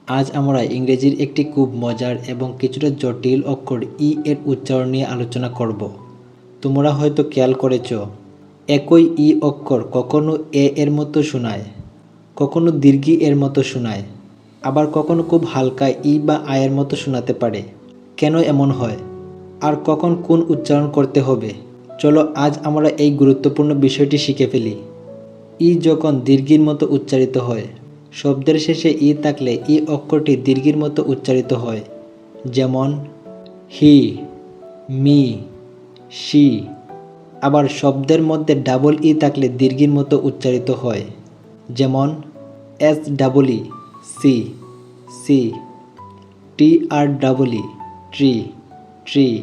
আজ আমরা ইংরেজির একটি খুব মজার এবং কিছুটা জটিল অক্ষর ই এর উচ্চারণ নিয়ে আলোচনা করব। তোমরা হয়তো খেয়াল করেছ, একই ই অক্ষর কখনো এ এর মতো শোনায়, কখনো দীর্ঘ এর মতো শোনায়, আবার কখনো খুব হালকা ই বা আয়ের মতো শোনাতে পারে। কেন এমন হয় আর কখন কোন উচ্চারণ করতে হবে, চলো আজ আমরা এই গুরুত্বপূর্ণ বিষয়টি শিখে ফেলি। ই যখন দীর্ঘির মতো উচ্চারিত হয়, শব্দের শেষে ই থাকলে ই অক্ষরটি দীর্ঘির মতো উচ্চারিত হয়। যেমন হি, মি, শি। আবার শব্দের মধ্যে ডাবল ই থাকলে দীর্ঘির মতো উচ্চারিত হয়। যেমন S double E, see, see. T R double E, tree, tree.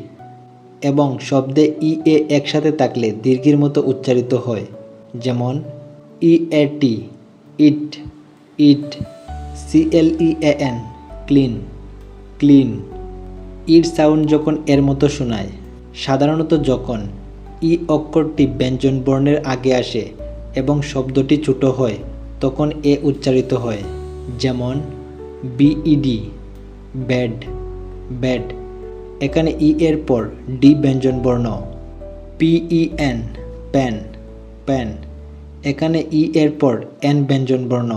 এবং শব্দে ই এ একসাথে থাকলে দীর্ঘির মতো উচ্চারিত হয়। যেমন ইএটি, ইট, ইট। CLEAN, clean, clean. ইর সাউন্ড যখন এর মতো শোনায়, সাধারণত যখন ই অক্ষরটি ব্যঞ্জন বর্ণের আগে আসে এবং শব্দটি ছোট হয়, তখন এ উচ্চারিত হয়। যেমন বিইডি, ব্যাড, ব্যাড। এখানে ই এর পর ডি ব্যঞ্জন বর্ণ। PEN, pan, pan. এখানে ই এর পর এন ব্যঞ্জন বর্ণ।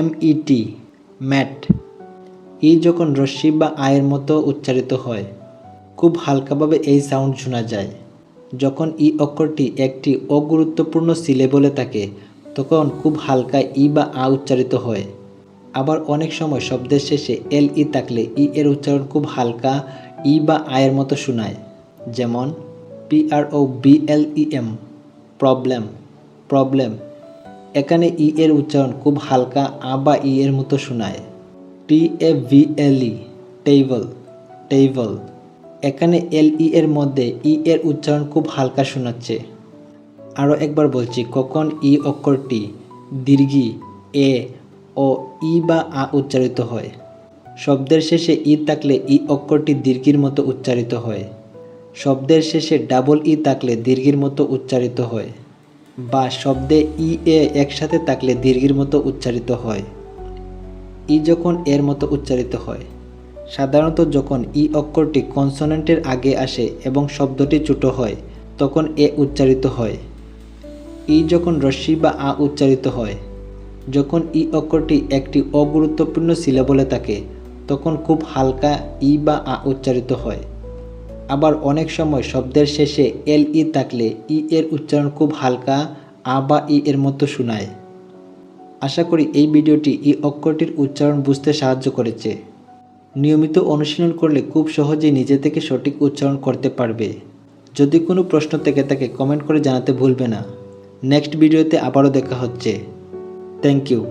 MET, mat. ই যখন রস্যি বা আয়ের মতো উচ্চারিত হয়, খুব হালকাভাবে এই সাউন্ড শোনা যায়। যখন ই অক্ষরটি একটি অগুরুত্বপূর্ণ সিলেবলে থাকে, তখন খুব হালকা ই বা আ উচ্চারিত হয়। আবার অনেক সময় শব্দের শেষে LE থাকলে ই এর উচ্চারণ খুব হালকা ই বা আয়ের মতো শোনায়। যেমন PROBLEM, প্রবলেম, প্রবলেম। এখানে ই এর উচ্চারণ খুব হালকা আ বা ই এর মতো শোনায়। TAVLE, table, table. এখানে LE এর মধ্যে ই এর উচ্চারণ খুব হালকা শোনাচ্ছে। আরও একবার বলছি, কখন ই অক্ষরটি দীর্ঘি এ ও ই বা আ উচ্চারিত হয়। শব্দের শেষে ই থাকলে ই অক্ষরটি দীর্ঘির মতো উচ্চারিত হয়। শব্দের শেষে ডাবল ই থাকলে দীর্ঘির মতো উচ্চারিত হয়, বা শব্দে ই এ একসাথে থাকলে দীর্ঘির মতো উচ্চারিত হয়। ই যখন এর মতো উচ্চারিত হয়, সাধারণত যখন ই অক্ষরটি কনসোনেন্টের আগে আসে এবং শব্দটি ছোট হয়, তখন এ উচ্চারিত হয়। ই যখন রস্যি বা আ উচ্চারিত হয়, যখন ই অক্ষরটি একটি অগুরুত্বপূর্ণ সিলেবলে থাকে, তখন খুব হালকা ই বা আ উচ্চারিত হয়। আবার অনেক সময় শব্দের শেষে LE থাকলে ই এর উচ্চারণ খুব হালকা আ বা ই এর মতো শোনায়। আশা করি এই ভিডিওটি ই অক্ষরটির উচ্চারণ বুঝতে সাহায্য করেছে। নিয়মিত অনুশীলন করলে খুব সহজেই নিজে থেকে সঠিক উচ্চারণ করতে পারবে। যদি কোনো প্রশ্ন থেকে থাকে কমেন্ট করে জানাতে ভুলবে না। নেক্সট ভিডিওতে আবারও দেখা হচ্ছে। Thank you.